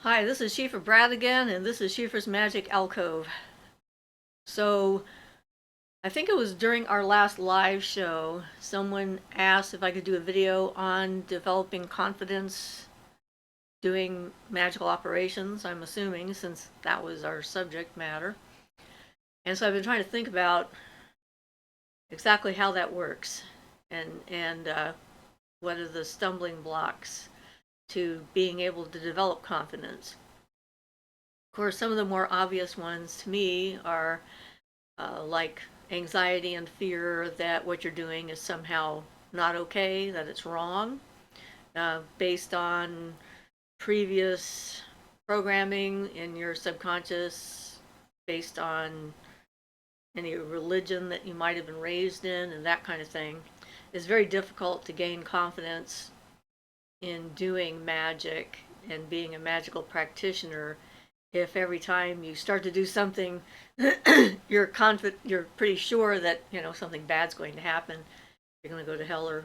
Hi, this is Siofra Bradigan, and this is Siofra's Magic Alcove. So, I think it was during our last live show, someone asked if I could do a video on developing confidence doing magical operations, I'm assuming, since that was our subject matter. And so I've been trying to think about exactly how that works and what are the stumbling blocks to being able to develop confidence. Of course, some of the more obvious ones to me are like anxiety and fear that what you're doing is somehow not okay, that it's wrong, based on previous programming in your subconscious, based on any religion that you might have been raised in, and that kind of thing. It's very difficult to gain confidence in doing magic and being a magical practitioner if every time you start to do something you're confident, you're pretty sure that something bad's going to happen, you're going to go to hell or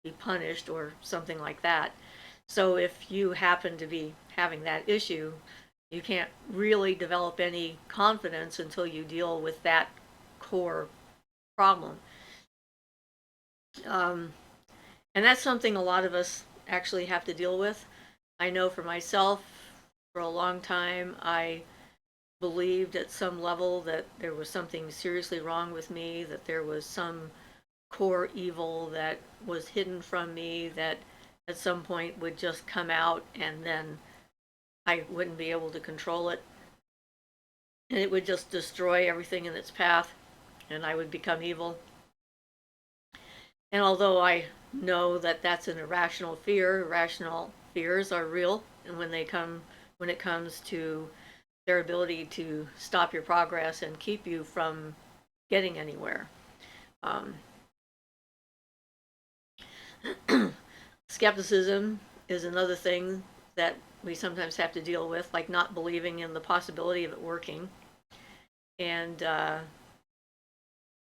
be punished or something like that. So if you happen to be having that issue, you can't really develop any confidence until you deal with that core problem. um, and that's something a lot of us actually have to deal with. I know for myself, for a long time I believed at some level that there was something seriously wrong with me, that there was some core evil that was hidden from me that at some point would just come out and then I wouldn't be able to control it. And it would just destroy everything in its path and I would become evil. And although I know that that's an irrational fear, irrational fears are real. And when it comes to their ability to stop your progress and keep you from getting anywhere. Um, Skepticism is another thing that we sometimes have to deal with, like not believing in the possibility of it working. And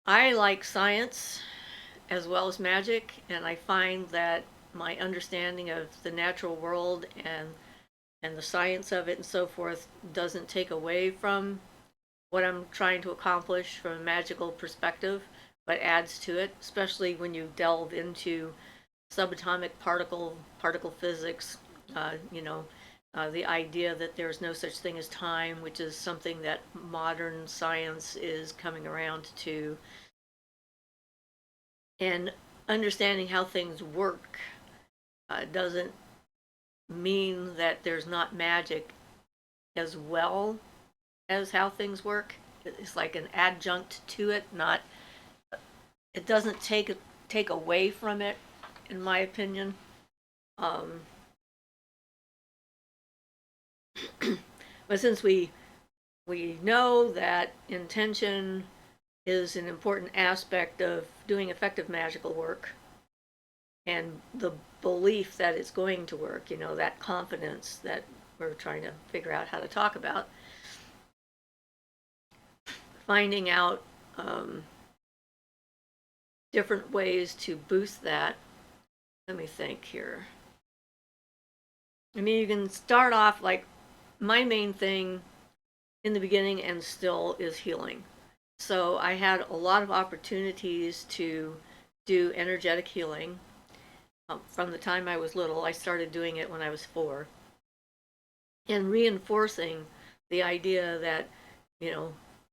I like science as well as magic, and I find that my understanding of the natural world and the science of it and so forth doesn't take away from what I'm trying to accomplish from a magical perspective, but adds to it, especially when you delve into subatomic particle physics. The idea that there's no such thing as time, which is something that modern science is coming around to, and understanding how things work doesn't mean that there's not magic as well as how things work. It's like an adjunct to it, not, it doesn't take away from it, in my opinion. Um, but since we know that intention is an important aspect of doing effective magical work, and the belief that it's going to work, that confidence that we're trying to figure out how to talk about, finding out different ways to boost that. Let me think here. I mean, you can start off like my main thing in the beginning and still is healing. So I had a lot of opportunities to do energetic healing. From the time I was little, I started doing it when I was 4. And reinforcing the idea that,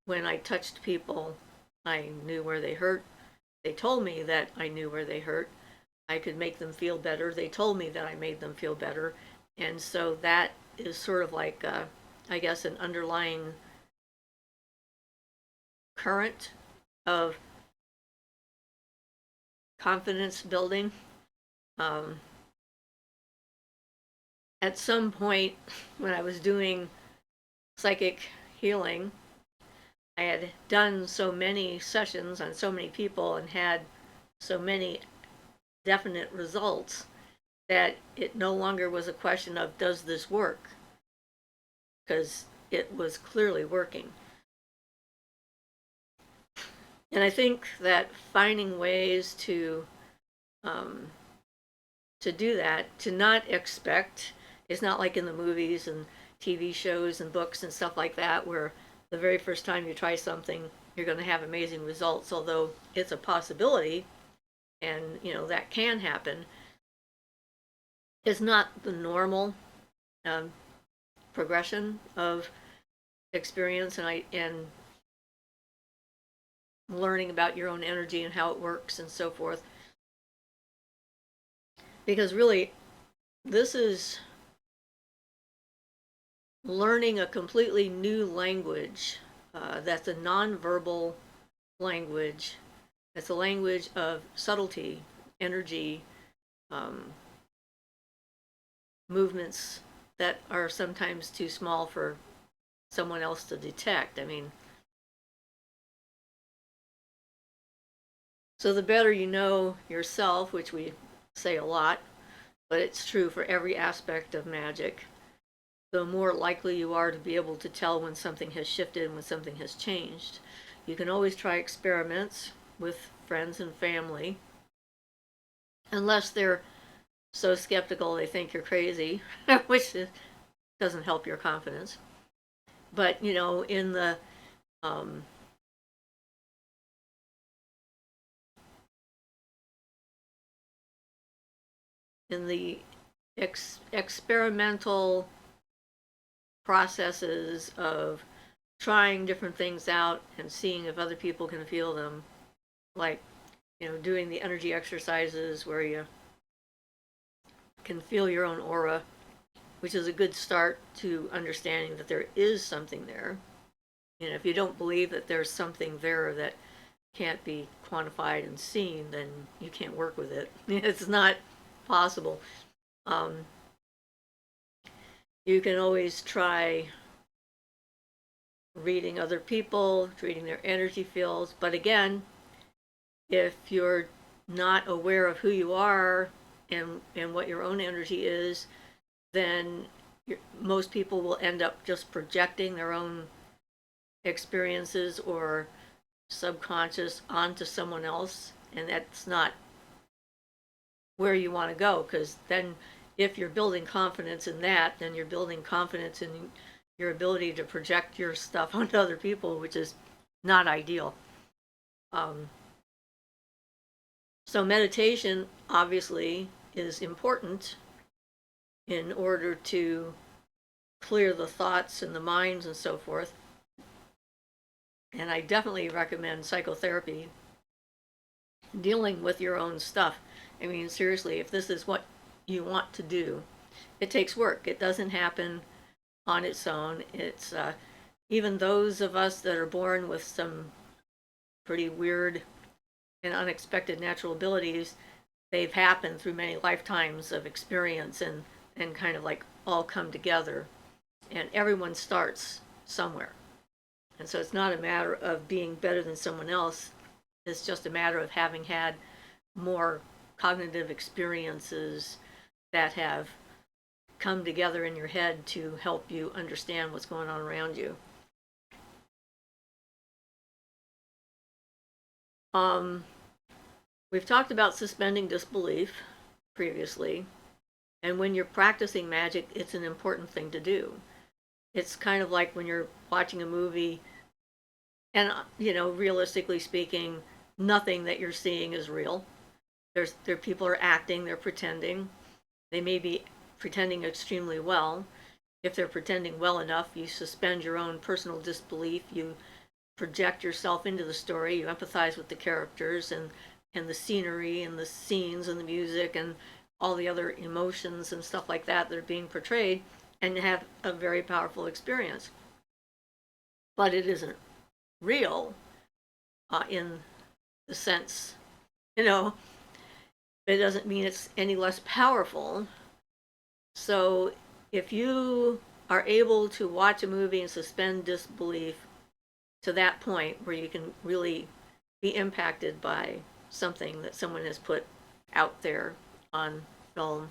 when I touched people, I knew where they hurt. They told me that I knew where they hurt. I could make them feel better. They told me that I made them feel better. And so that is sort of like, I guess, an underlying current of confidence building. Um, at some point, when I was doing psychic healing, I had done so many sessions on so many people and had so many definite results that it no longer was a question of does this work, because it was clearly working. And I think that finding ways um, to do that, to not expect, it's not like in the movies and TV shows and books and stuff like that, where the very first time you try something, you're going to have amazing results, although it's a possibility, and that can happen. It's not the normal um, progression of experience and learning about your own energy and how it works and so forth. Because really, this is learning a completely new language that's a nonverbal language. It's a language of subtlety, energy, movements that are sometimes too small for someone else to detect. I mean, so the better you know yourself, which we say a lot, but it's true for every aspect of magic, the more likely you are to be able to tell when something has shifted and when something has changed. You can always try experiments with friends and family, unless they're so skeptical they think you're crazy, which doesn't help your confidence. But, in the experimental processes of trying different things out and seeing if other people can feel them, like doing the energy exercises where you can feel your own aura, which is a good start to understanding that there is something there. If you don't believe that there's something there that can't be quantified and seen, then you can't work with it. It's not possible. You can always try reading other people, reading their energy fields, but again, if you're not aware of who you are and what your own energy is, then most people will end up just projecting their own experiences or subconscious onto someone else, and that's not where you want to go, because then if you're building confidence in that, then you're building confidence in your ability to project your stuff onto other people, which is not ideal. So meditation obviously is important in order to clear the thoughts and the minds and so forth. And I definitely recommend psychotherapy, dealing with your own stuff. I mean, seriously, if this is what you want to do, it takes work. It doesn't happen on its own. It's even those of us that are born with some pretty weird and unexpected natural abilities, they've happened through many lifetimes of experience and kind of like all come together. And everyone starts somewhere. And so it's not a matter of being better than someone else. It's just a matter of having had more cognitive experiences that have come together in your head to help you understand what's going on around you. We've talked about suspending disbelief previously, and when you're practicing magic, it's an important thing to do. It's kind of like when you're watching a movie, and realistically speaking, nothing that you're seeing is real. There people are acting, they're pretending. They may be pretending extremely well. If they're pretending well enough, you suspend your own personal disbelief. You project yourself into the story. You empathize with the characters and the scenery and the scenes and the music and all the other emotions and stuff like that are being portrayed, and have a very powerful experience. But it isn't real in the sense, it doesn't mean it's any less powerful. So if you are able to watch a movie and suspend disbelief to that point where you can really be impacted by something that someone has put out there on film,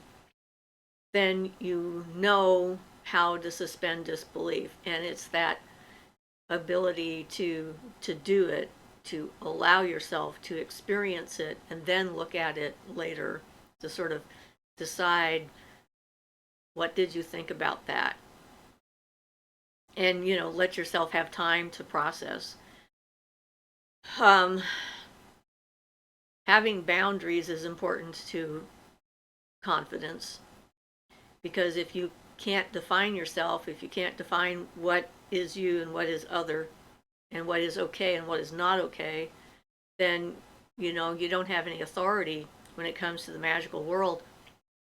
then you know how to suspend disbelief. And it's that ability to do it, to allow yourself to experience it and then look at it later to sort of decide, what did you think about that? and, you know, let yourself have time to process. Um, Having boundaries is important to confidence, because if you can't define yourself, if you can't define what is you and what is other, and what is okay and what is not okay, then, you know, you don't have any authority when it comes to the magical world,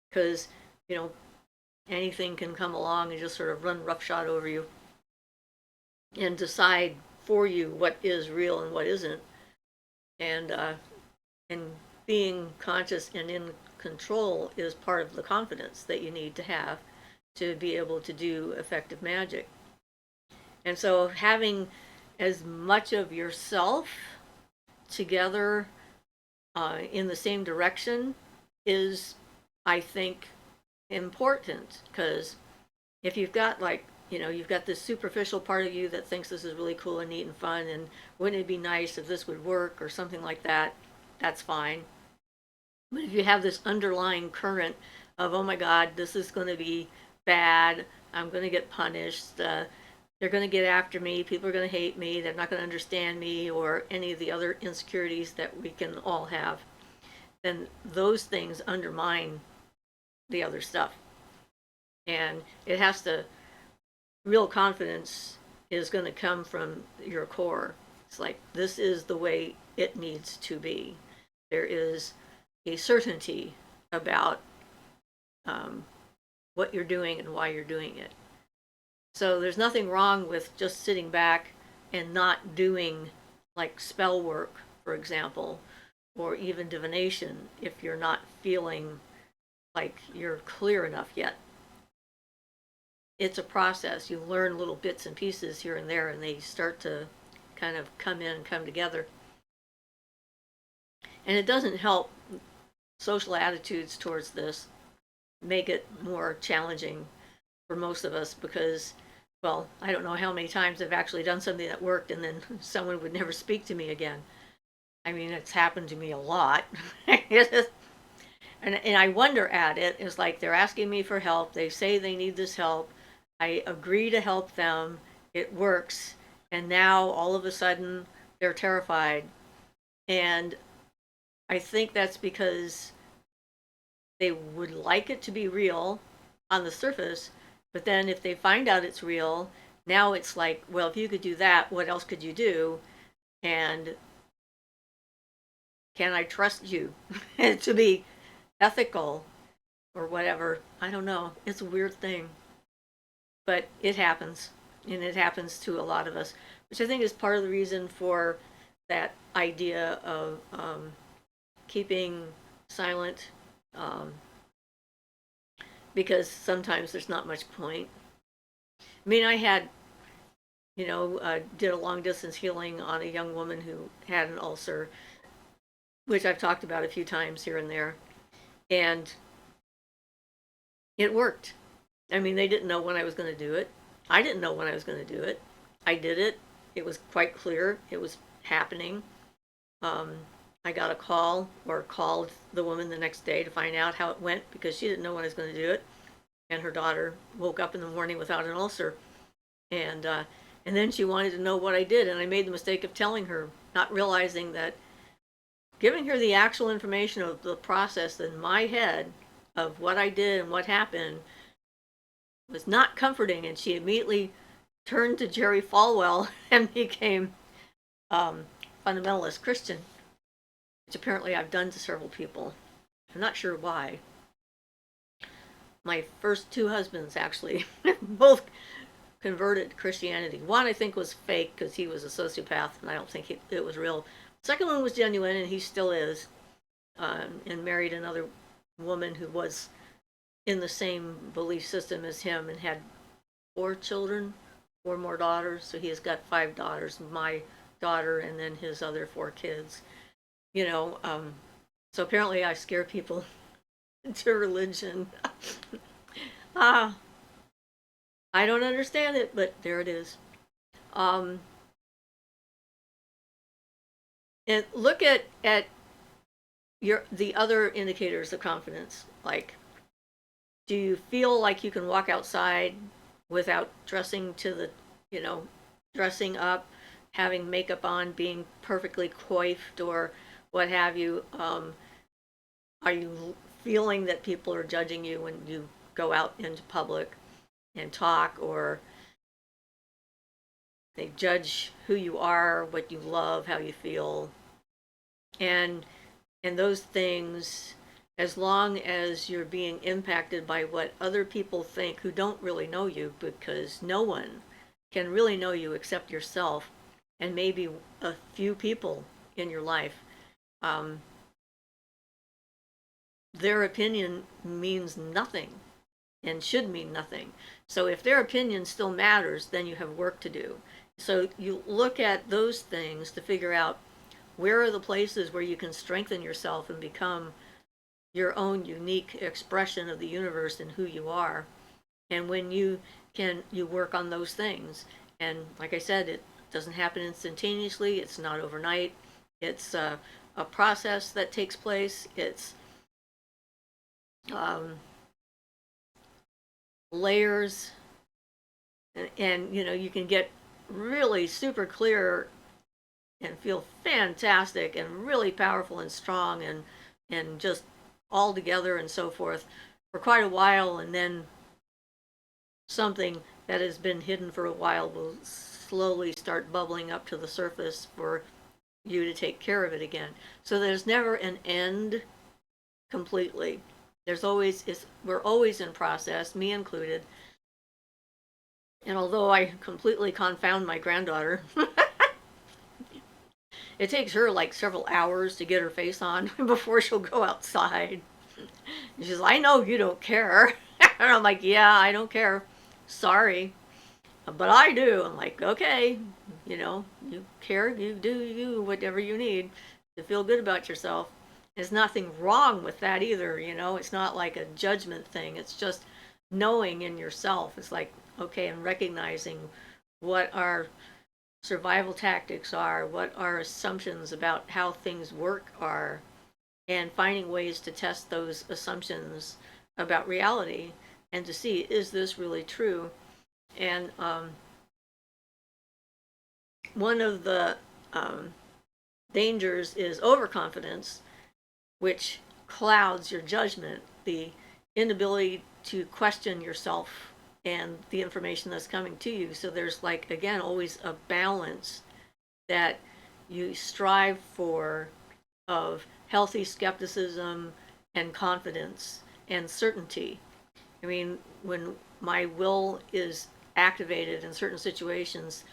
because, you know, anything can come along and just sort of run roughshod over you and decide for you what is real and what isn't. And being conscious and in control is part of the confidence that you need to have to be able to do effective magic. And so having as much of yourself together in the same direction is, I think, important, because if you've got, like, you know, you've got this superficial part of you that thinks this is really cool and neat and fun, and wouldn't it be nice if this would work or something like that, that's fine. But if you have this underlying current of, oh my God, this is going to be bad, I'm going to get punished, they're going to get after me, people are going to hate me, they're not going to understand me, or any of the other insecurities that we can all have, then those things undermine the other stuff. And it has to, real confidence is going to come from your core. It's like, this is the way it needs to be. There is a certainty about what you're doing and why you're doing it. So there's nothing wrong with just sitting back and not doing, like, spell work, for example, or even divination, if you're not feeling like you're clear enough yet. It's a process. You learn little bits and pieces here and there, and they start to kind of come in and come together. And it doesn't help social attitudes towards this make it more challenging for most of us, because, well, I don't know how many times I've actually done something that worked and then someone would never speak to me again. I mean, it's happened to me a lot. And I wonder at it. It's like, they're asking me for help, they say they need this help, I agree to help them, it works, and now all of a sudden they're terrified. And I think that's because they would like it to be real on the surface, but then if they find out it's real, now it's like, well, if you could do that, what else could you do? And can I trust you to be ethical or whatever? I don't know. It's a weird thing, but it happens, and it happens to a lot of us, which I think is part of the reason for that idea of keeping silent, because sometimes there's not much point. I mean, I had, you know, did a long distance healing on a young woman who had an ulcer, which I've talked about a few times here and there, and it worked. I mean, they didn't know when I was going to do it. I didn't know when I was going to do it. I did it. It was quite clear it was happening. I got a call, or called the woman the next day to find out how it went, because she didn't know when I was going to do it. And her daughter woke up in the morning without an ulcer. And then she wanted to know what I did, and I made the mistake of telling her, not realizing that giving her the actual information of the process in my head of what I did and what happened was not comforting, and she immediately turned to Jerry Falwell and became fundamentalist Christian, which apparently I've done to several people. I'm not sure why. My first two husbands, actually, both converted to Christianity. One, I think, was fake because he was a sociopath, and I don't think it was real. The second one was genuine, and he still is, and married another woman who was in the same belief system as him, and had 4 children, 4 more daughters. So he has got 5 daughters, my daughter, and then his other 4 kids. You know, so apparently I scare people into religion. I don't understand it, but there it is. And look at the other indicators of confidence. Like, do you feel like you can walk outside without dressing to the you know, dressing up, having makeup on, being perfectly coiffed or what have you? Are you feeling that people are judging you when you go out into public and talk, or they judge who you are, what you love, how you feel? And those things, as long as you're being impacted by what other people think who don't really know you, because no one can really know you except yourself and maybe a few people in your life, um, their opinion means nothing and should mean nothing. So if their opinion still matters, then you have work to do. So you look at those things to figure out where are the places where you can strengthen yourself and become your own unique expression of the universe and who you are. And when you work on those things. And like I said, it doesn't happen instantaneously. It's not overnight. It's a process that takes place. It's um, layers, and you can get really super clear and feel fantastic and really powerful and strong and just all together and so forth for quite a while, and then something that has been hidden for a while will slowly start bubbling up to the surface for you to take care of it again. So there's never an end completely. We're always in process, me included. And although I completely confound my granddaughter, it takes her like several hours to get her face on before she'll go outside. And she's like, I know you don't care. And I'm like, yeah, I don't care. Sorry. But I do. I'm like, okay, you care, you do you, whatever you need to feel good about yourself. There's nothing wrong with that either, It's not like a judgment thing. It's just knowing in yourself. It's like, okay, and recognizing what our survival tactics are, what our assumptions about how things work are, and finding ways to test those assumptions about reality and to see, is this really true? And one of the dangers is overconfidence, which clouds your judgment, the inability to question yourself and the information that's coming to you. So there's, like, again, always a balance that you strive for of healthy skepticism and confidence and certainty. I mean, when my will is activated in certain situations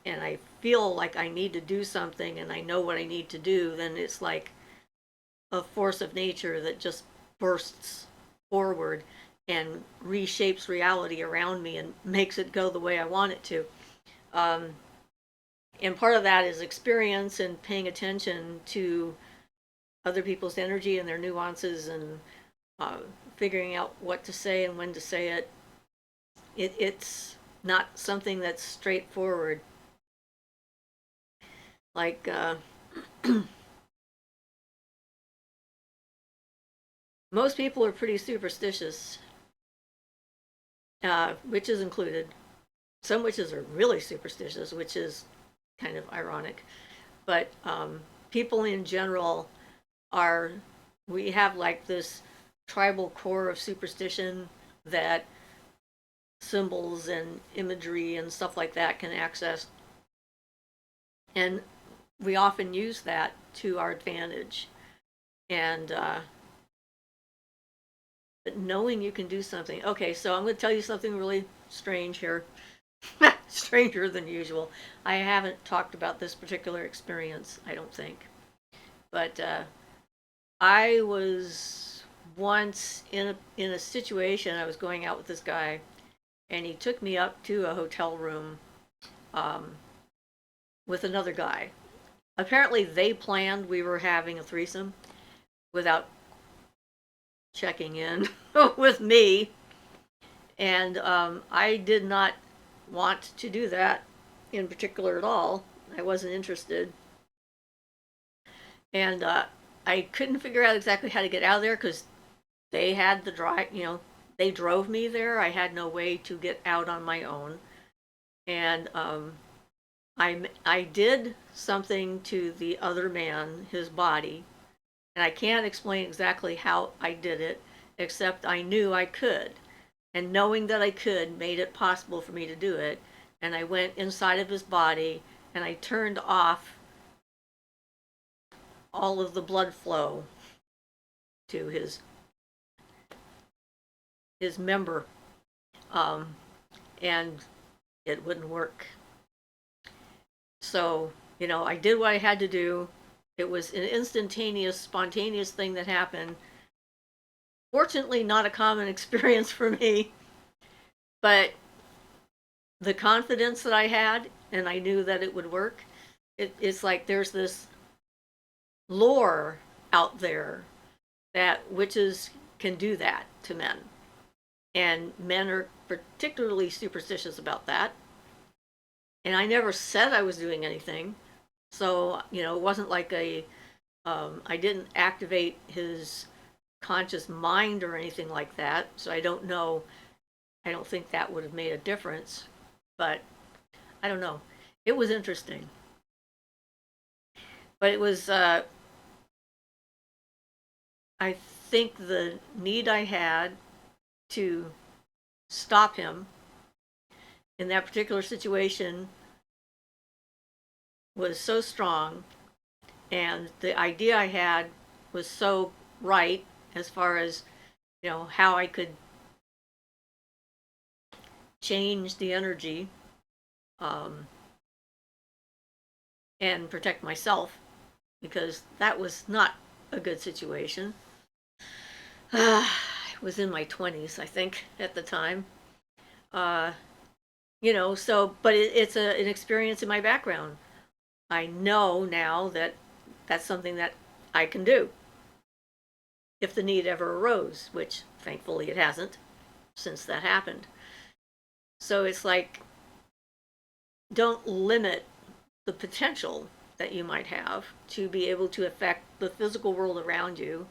and I feel like I need to do something and I know what I need to do, then it's like a force of nature that just bursts forward and reshapes reality around me and makes it go the way I want it to. And part of that is experience and paying attention to other people's energy and their nuances and figuring out what to say and when to say it. It's not something that's straightforward. Like, most people are pretty superstitious, witches included. Some witches are really superstitious, which is kind of ironic. But people in general we have like this tribal core of superstition that symbols and imagery and stuff like that can access. And we often use that to our advantage. And but knowing you can do something. Okay, so I'm going to tell you something really strange here. Stranger than usual. I haven't talked about this particular experience, I don't think. But I was once in a situation. I was going out with this guy, and he took me up to a hotel room with another guy. Apparently, they planned we were having a threesome without checking in with me, and I did not want to do that in particular at all. I wasn't interested, and I couldn't figure out exactly how to get out of there because they had the drive. They drove me there. I had no way to get out on my own, And I did something to the other man, his body, and I can't explain exactly how I did it, except I knew I could. And knowing that I could made it possible for me to do it. And I went inside of his body and I turned off all of the blood flow to his member, and it wouldn't work. So, I did what I had to do. It was an instantaneous, spontaneous thing that happened. Fortunately, not a common experience for me, but the confidence that I had, and I knew that it would work. It's like there's this lore out there that witches can do that to men. And men are particularly superstitious about that. And I never said I was doing anything. So, it wasn't like I didn't activate his conscious mind or anything like that. So I don't know. I don't think that would have made a difference. But I don't know. It was interesting. But it was, I think the need I had to stop him in that particular situation was so strong, and the idea I had was so right as far as how I could change the energy, and protect myself, because that was not a good situation. I was in my 20s, I think, at the time. So, but it's an experience in my background. I know now that that's something that I can do if the need ever arose, which thankfully it hasn't since that happened. So it's like, don't limit the potential that you might have to be able to affect the physical world around you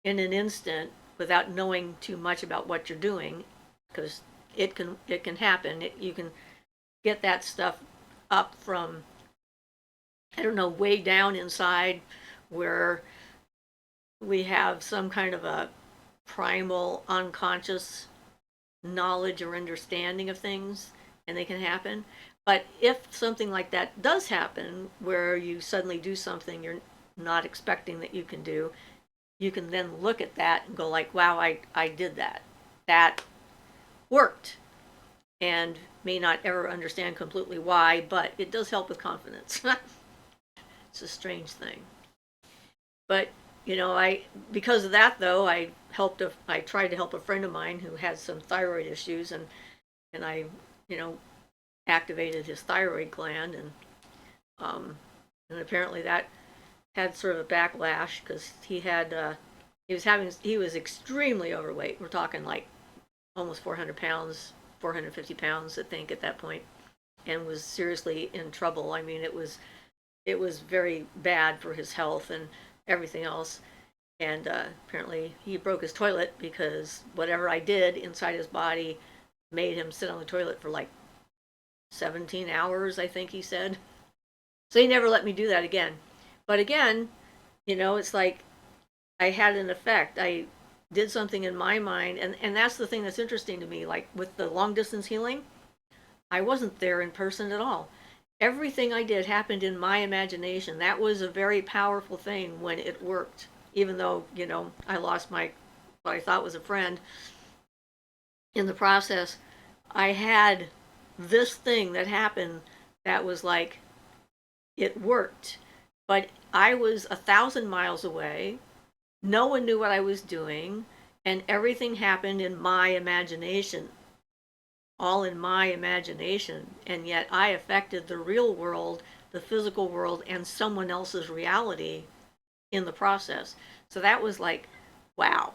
in an instant without knowing too much about what you're doing, because it can happen. You can get that stuff up from, I don't know, way down inside, where we have some kind of a primal unconscious knowledge or understanding of things, and they can happen. But if something like that does happen, where you suddenly do something you're not expecting that you can do, you can then look at that and go like, wow, I did that. That worked. And may not ever understand completely why, but it does help with confidence. It's a strange thing. But, because of that though, I tried to help a friend of mine who had some thyroid issues, and I, activated his thyroid gland, and apparently that had sort of a backlash, because he was extremely overweight. We're talking like almost 400 pounds, 450 pounds, I think, at that point, and was seriously in trouble. I mean, it was very bad for his health and everything else. And apparently he broke his toilet, because whatever I did inside his body made him sit on the toilet for like 17 hours, I think he said. So he never let me do that again. But again, it's like I had an effect. I did something in my mind, and that's the thing that's interesting to me. Like with the long distance healing, I wasn't there in person at all. Everything I did happened in my imagination. That was a very powerful thing when it worked, even though, I lost what I thought was a friend in the process. I had this thing that happened that was like, it worked. But I was 1,000 miles away. No one knew what I was doing, and everything happened in my imagination. All in my imagination, and yet I affected the real world, the physical world, and someone else's reality in the process. So that was like, wow.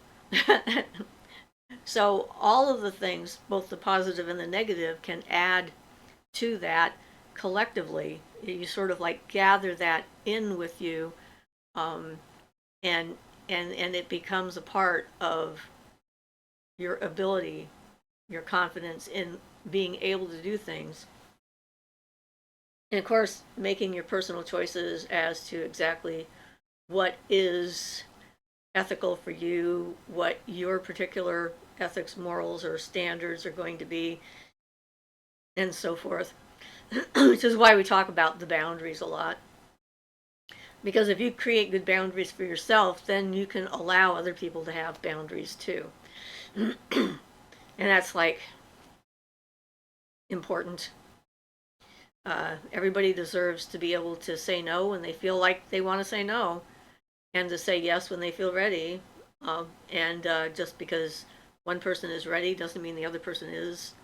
So all of the things, both the positive and the negative, can add to that collectively. You sort of like gather that in with you, and it becomes a part of your ability, your confidence in being able to do things. And of course, making your personal choices as to exactly what is ethical for you, what your particular ethics, morals, or standards are going to be, and so forth. Which is why we talk about the boundaries a lot. Because if you create good boundaries for yourself, then you can allow other people to have boundaries too. And that's like important. Everybody deserves to be able to say no when they feel like they want to say no, and to say yes when they feel ready. And just because one person is ready doesn't mean the other person is.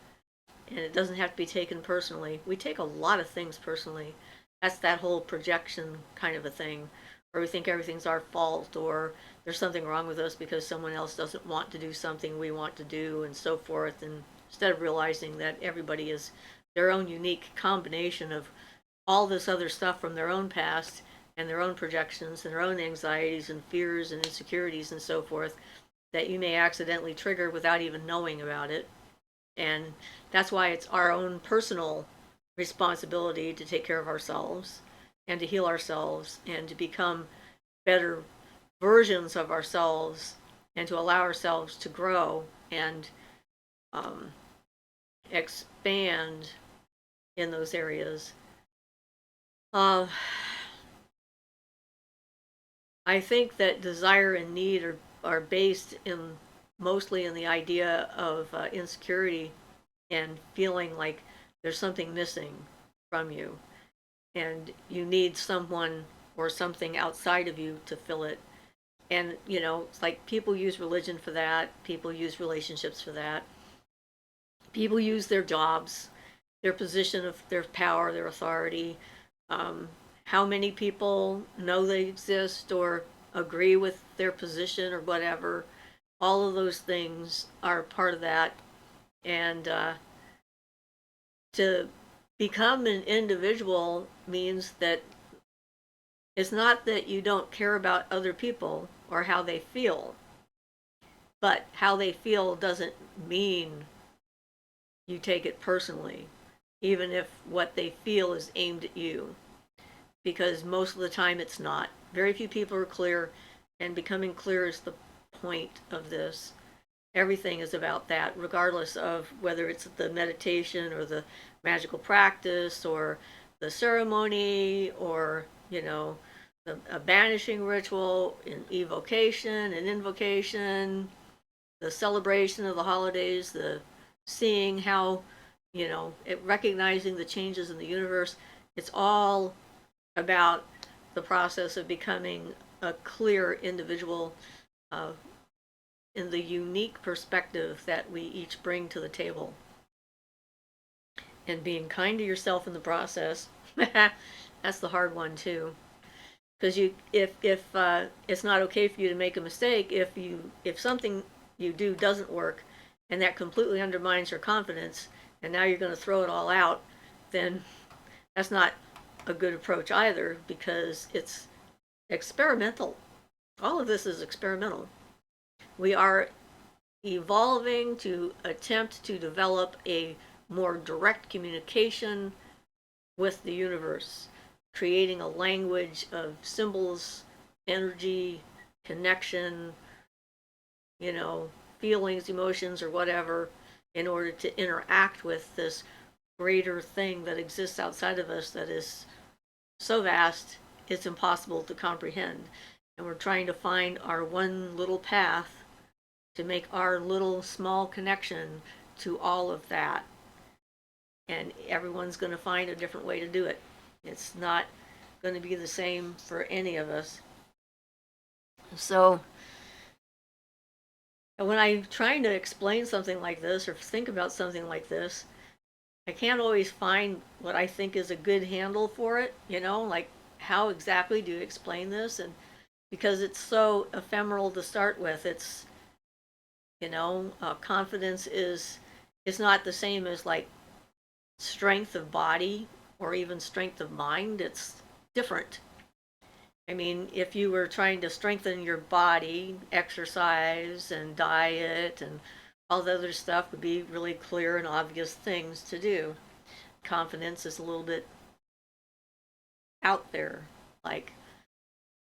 And it doesn't have to be taken personally. We take a lot of things personally. That's that whole projection kind of a thing, where we think everything's our fault, or there's something wrong with us because someone else doesn't want to do something we want to do, and so forth. And instead of realizing that everybody is their own unique combination of all this other stuff from their own past and their own projections and their own anxieties and fears and insecurities and so forth, that you may accidentally trigger without even knowing about it. And that's why it's our own personal responsibility to take care of ourselves and to heal ourselves and to become better versions of ourselves and to allow ourselves to grow and expand in those areas. I think that desire and need are based in mostly in the idea of insecurity and feeling like there's something missing from you and you need someone or something outside of you to fill it. And it's like people use religion for that, people use relationships for that, people use their jobs, their position of their power, their authority, how many people know they exist or agree with their position or whatever. All of those things are part of that. And to become an individual means that it's not that you don't care about other people or how they feel, but how they feel doesn't mean you take it personally, even if what they feel is aimed at you, because most of the time it's not. Very few people are clear, and becoming clear is the point of this. Everything is about that, regardless of whether it's the meditation or the magical practice or the ceremony or, a banishing ritual, an evocation, an invocation, the celebration of the holidays, the seeing how, recognizing the changes in the universe. It's all about the process of becoming a clear individual in the unique perspective that we each bring to the table. And being kind to yourself in the process. That's the hard one too. Because if it's not okay for you to make a mistake, if something you do doesn't work, and that completely undermines your confidence, and now you're going to throw it all out, then that's not a good approach either, because it's experimental. All of this is experimental. We are evolving to attempt to develop a more direct communication with the universe, creating a language of symbols, energy, connection, feelings, emotions, or whatever, in order to interact with this greater thing that exists outside of us that is so vast it's impossible to comprehend. And we're trying to find our one little path to make our little small connection to all of that. And everyone's going to find a different way to do it. It's not going to be the same for any of us. So when I'm trying to explain something like this or think about something like this, I can't always find what I think is a good handle for it, like how exactly do you explain this? And because it's so ephemeral to start with, it's, confidence is not the same as like strength of body or even strength of mind. It's different. I mean, if you were trying to strengthen your body, exercise and diet and all the other stuff would be really clear and obvious things to do. Confidence is a little bit out there, like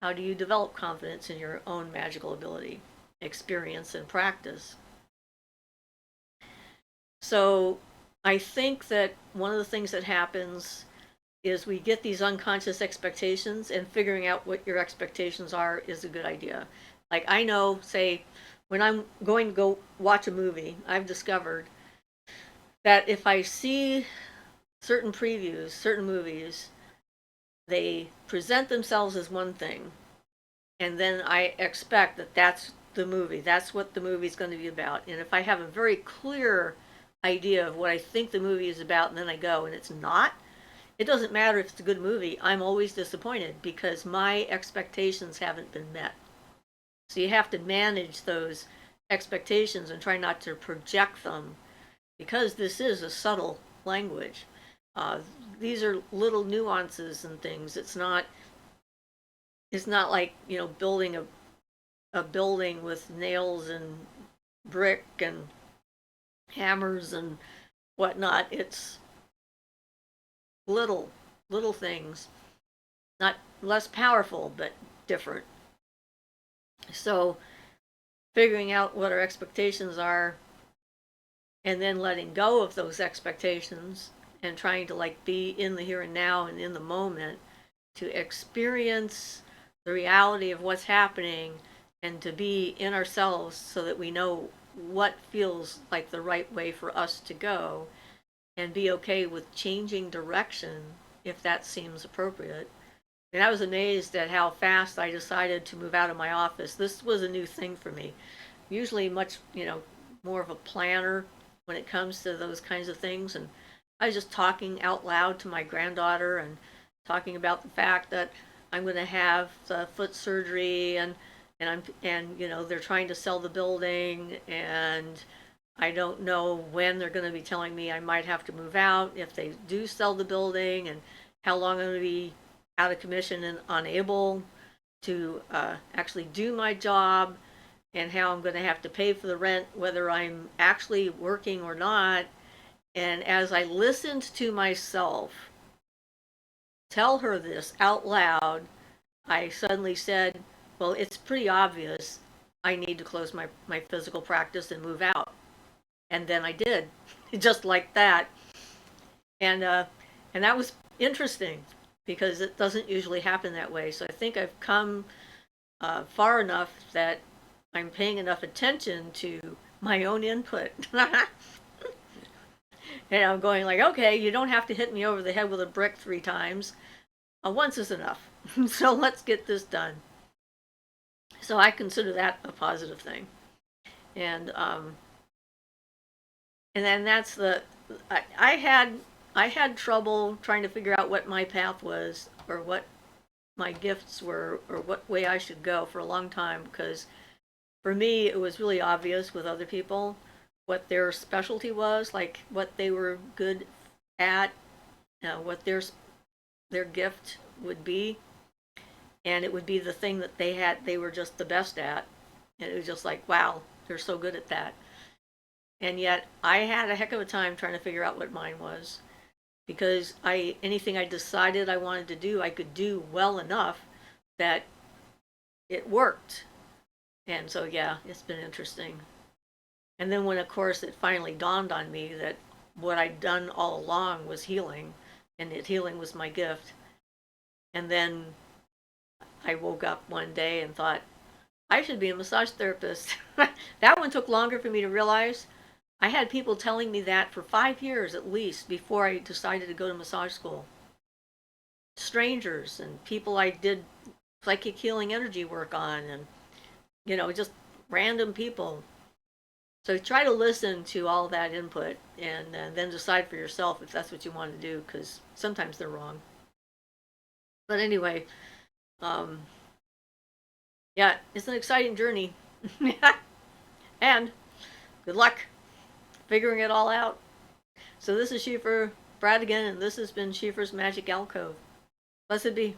how do you develop confidence in your own magical ability, experience, and practice. So I think that one of the things that happens is we get these unconscious expectations, and figuring out what your expectations are is a good idea. Like I know, say, when I'm going to go watch a movie, I've discovered that if I see certain previews, certain movies, they present themselves as one thing, and then I expect that that's the movie. That's what the movie's going to be about. And if I have a very clear idea of what I think the movie is about, and then I go and it's not, it doesn't matter if it's a good movie. I'm always disappointed because my expectations haven't been met. So you have to manage those expectations and try not to project them, because this is a subtle language. These are little nuances and things. It's not like, building a building with nails and brick and hammers and whatnot. It's little things, not less powerful, but different. So figuring out what our expectations are, and then letting go of those expectations and trying to be in the here and now and in the moment to experience the reality of what's happening and to be in ourselves so that we know what feels like the right way for us to go, and be okay with changing direction if that seems appropriate. And I was amazed at how fast I decided to move out of my office. This was a new thing for me. Usually much, more of a planner when it comes to those kinds of things. And I was just talking out loud to my granddaughter and talking about the fact that I'm going to have the foot surgery, and they're trying to sell the building, and I don't know when they're going to be telling me I might have to move out if they do sell the building, and how long I'm going to be out of commission and unable to actually do my job, and how I'm going to have to pay for the rent whether I'm actually working or not. And as I listened to myself tell her this out loud, I suddenly said, well, it's pretty obvious I need to close my physical practice and move out. And then I did, just like that. And that was interesting because it doesn't usually happen that way. So I think I've come far enough that I'm paying enough attention to my own input. And I'm going okay, you don't have to hit me over the head with a brick 3 times. Once is enough. So let's get this done. So I consider that a positive thing. And then that's I had trouble trying to figure out what my path was, or what my gifts were, or what way I should go for a long time, because for me it was really obvious with other people what their specialty was, like what they were good at, what their gift would be, and it would be the thing that they were just the best at, and it was just wow, they're so good at that. And yet I had a heck of a time trying to figure out what mine was, because anything I decided I wanted to do, I could do well enough that it worked. And so yeah, it's been interesting. And then when, of course, it finally dawned on me that what I'd done all along was healing, and that healing was my gift. And then I woke up one day and thought, I should be a massage therapist. That one took longer for me to realize. I had people telling me that for 5 years at least before I decided to go to massage school. Strangers and people I did psychic healing energy work on, and just random people. So try to listen to all that input, and then decide for yourself if that's what you want to do, because sometimes they're wrong. But anyway, yeah, it's an exciting journey. And good luck figuring it all out. So this is Siofra Bradigan, and this has been Siofra's Magic Alcove. Blessed be.